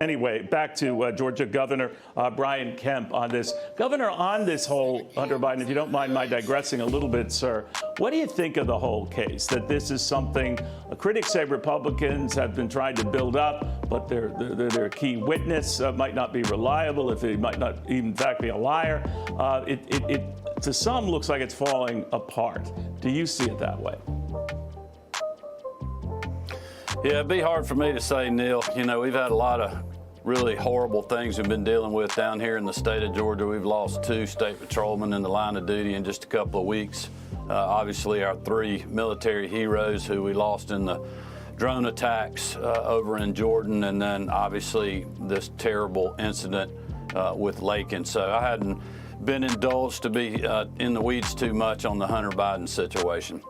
Anyway, back to Georgia Governor Brian Kemp on this. Governor, on this whole Hunter Biden, if you don't mind my digressing a little bit, sir, what do you think of the whole case? That this is something critics say Republicans have been trying to build up, but their key witness might not be reliable, if he might not even in fact be a liar. It to some looks like it's falling apart. Do you see it that way? Yeah, it'd be hard for me to say, Neil. You know, we've had a lot of really horrible things we've been dealing with down here in the state of Georgia. We've lost 2 state patrolmen in the line of duty in just a couple of weeks. Obviously, our 3 military heroes who we lost in the drone attacks over in Jordan, and then obviously this terrible incident with Lakin. So I hadn't been indulged to be in the weeds too much on the Hunter Biden situation.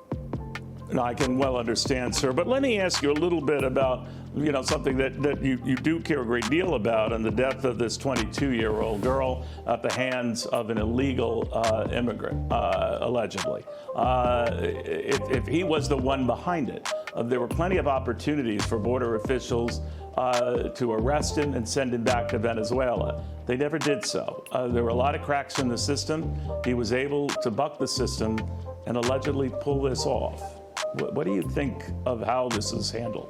No, I can well understand, sir. But let me ask you a little bit about, you know, something that you do care a great deal about, and the death of this 22-year-old girl at the hands of an illegal immigrant, allegedly. If he was the one behind it, there were plenty of opportunities for border officials to arrest him and send him back to Venezuela. They never did so. There were a lot of cracks in the system. He was able to buck the system and allegedly pull this off. What do you think of how this is handled?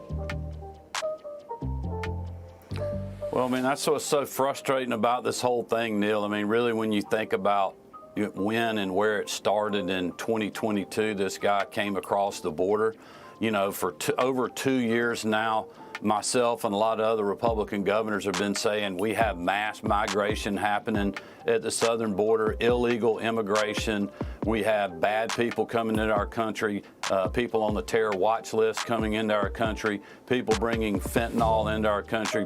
Well, I mean, that's what's so frustrating about this whole thing, Neil. I mean, really, when you think about when and where it started in 2022, this guy came across the border. You know, for over 2 years now, myself and a lot of other Republican governors have been saying we have mass migration happening at the southern border, illegal immigration. We have bad people coming into our country, people on the terror watch list coming into our country, people bringing fentanyl into our country,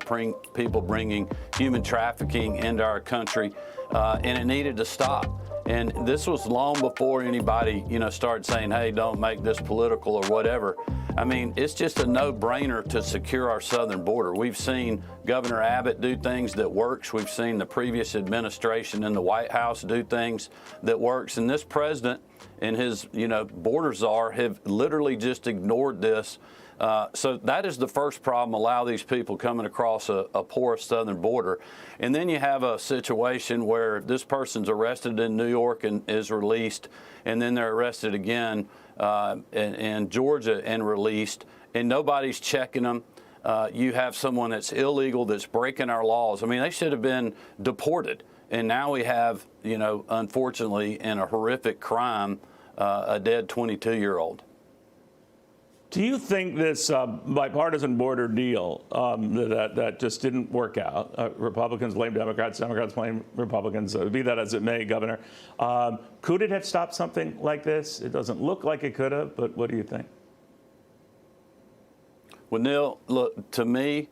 people bringing human trafficking into our country, and it needed to stop. And this was long before anybody, you know, started saying, hey, don't make this political or whatever. I mean, it's just a no-brainer to secure our southern border. We've seen Governor Abbott do things that works. We've seen the previous administration in the White House do things that works. And this president and his, you know, border czar have literally just ignored this. So that is the first problem, allow these people coming across a porous southern border. And then you have a situation where this person's arrested in New York and is released, and then they're arrested again in Georgia and released, and nobody's checking them. You have someone that's illegal, that's breaking our laws. I mean, they should have been deported. And now we have, you know, unfortunately, in a horrific crime, a dead 22-year-old. Do you think this bipartisan border deal that just didn't work out, Republicans blame Democrats, Democrats blame Republicans, be that as it may, Governor, could it have stopped something like this? It doesn't look like it could have, but what do you think? Well, Neil, look, to me,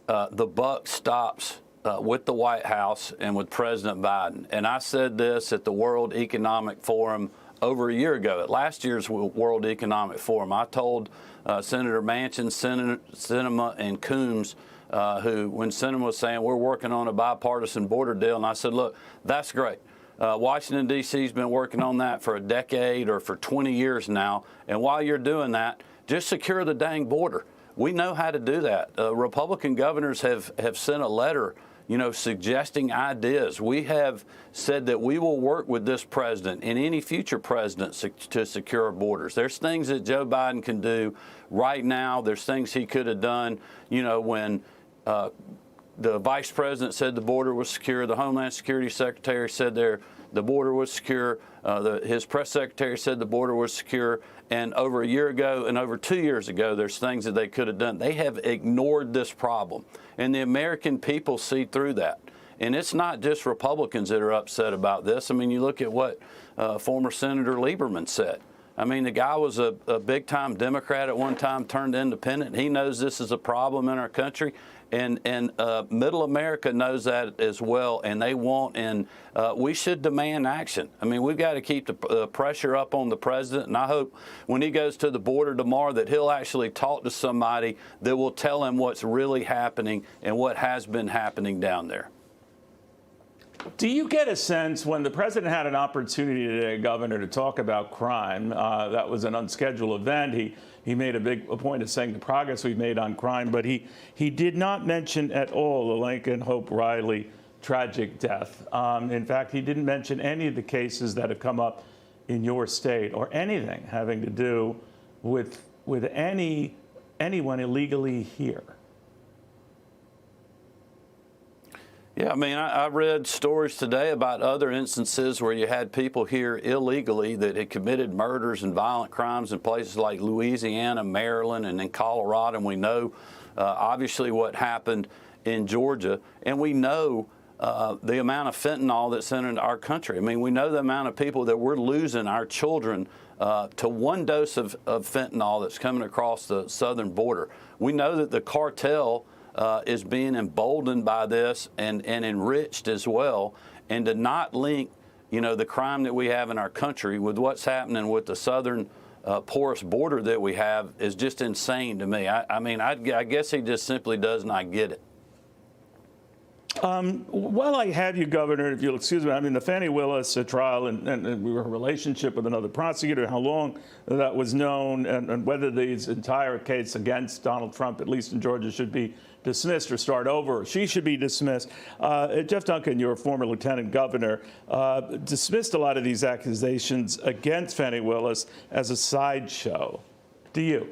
the buck stops with the White House and with President Biden. And I said this at the World Economic Forum over a year ago, at last year's World Economic Forum. I told Senator Manchin, Sinema, and Coombs, who, when Sinema was saying we're working on a bipartisan border deal, and I said, look, that's great. Washington, D.C. has been working on that for a decade or for 20 years now, and while you're doing that, just secure the dang border. We know how to do that. Republican governors have sent a letter, you know, suggesting ideas. We have said that we will work with this president and any future president to secure our borders. There's things that Joe Biden can do right now. There's things he could have done, you know, when the vice president said the border was secure, the Homeland Security Secretary said the border was secure, his press secretary said the border was secure, and over a year ago and over 2 years ago, there's things that they could have done. They have ignored this problem, and the American people see through that. And it's not just Republicans that are upset about this. I mean, you look at what former Senator Lieberman said. I mean, the guy was a big-time Democrat at one time, turned independent. He knows this is a problem in our country, and Middle America knows that as well, and they want, and we should demand action. I mean, we've got to keep the pressure up on the president, and I hope when he goes to the border tomorrow that he'll actually talk to somebody that will tell him what's really happening and what has been happening down there. Do you get a sense when the president had an opportunity today, Governor, to talk about crime? That was an unscheduled event. He made a point of saying the progress we've made on crime, but he did not mention at all the Lincoln Hope Riley tragic death. In fact, he didn't mention any of the cases that have come up in your state or anything having to do with anyone illegally here. Yeah, I mean, I read stories today about other instances where you had people here illegally that had committed murders and violent crimes in places like Louisiana, Maryland, and in Colorado. And we know, obviously, what happened in Georgia. And we know the amount of fentanyl that's in our country. I mean, we know the amount of people that we're losing our children to one dose of fentanyl that's coming across the southern border. We know that the cartel is being emboldened by this and enriched as well, and to not link, the crime that we have in our country with what's happening with the southern porous border that we have is just insane to me. I guess he just simply does not get it. While I have you, Governor, if you'll excuse me, I mean, the Fani Willis trial and her relationship with another prosecutor, how long that was known, and whether these entire case against Donald Trump, at least in Georgia, should be dismissed or start over, or she should be dismissed. Jeff Duncan, your former lieutenant governor, dismissed a lot of these accusations against Fani Willis as a sideshow. Do you?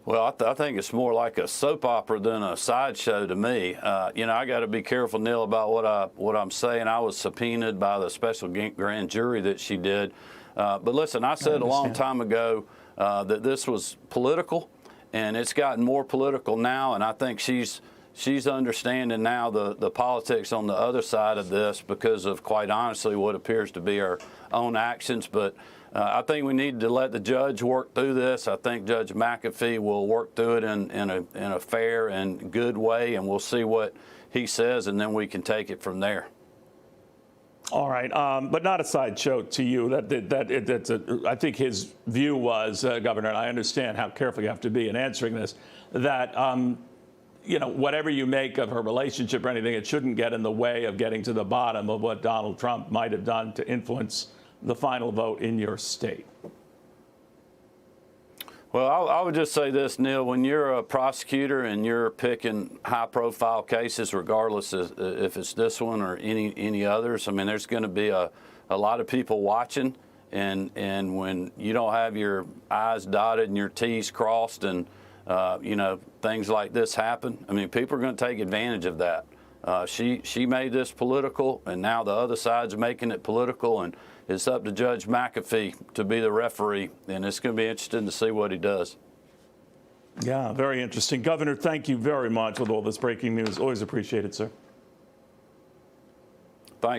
Well, I think it's more like a soap opera than a sideshow to me. I got to be careful, Neil, about what I'm saying. I was subpoenaed by the special grand jury that she did. But listen, I said a long time ago that this was political, and it's gotten more political now. And I think she's understanding now the politics on the other side of this because of, quite honestly, what appears to be her own actions. But I think we need to let the judge work through this. I think Judge McAfee will work through it in a fair and good way, and we'll see what he says, and then we can take it from there. All right, but not a sideshow to you. I think his view was, Governor, and I understand how careful you have to be in answering this, that whatever you make of her relationship or anything, it shouldn't get in the way of getting to the bottom of what Donald Trump might have done to influence the final vote in your state. Well, I would just say this, Neil. When you're a prosecutor and you're picking high-profile cases, regardless if it's this one or any others, I mean, there's going to be a lot of people watching, and when you don't have your I's dotted and your T's crossed, and things like this happen, I mean, people are going to take advantage of that. She made this political, and now the other side's making it political, and it's up to Judge McAfee to be the referee, and it's going to be interesting to see what he does. Yeah, very interesting. Governor, thank you very much with all this breaking news. Always appreciate it, sir. Thanks.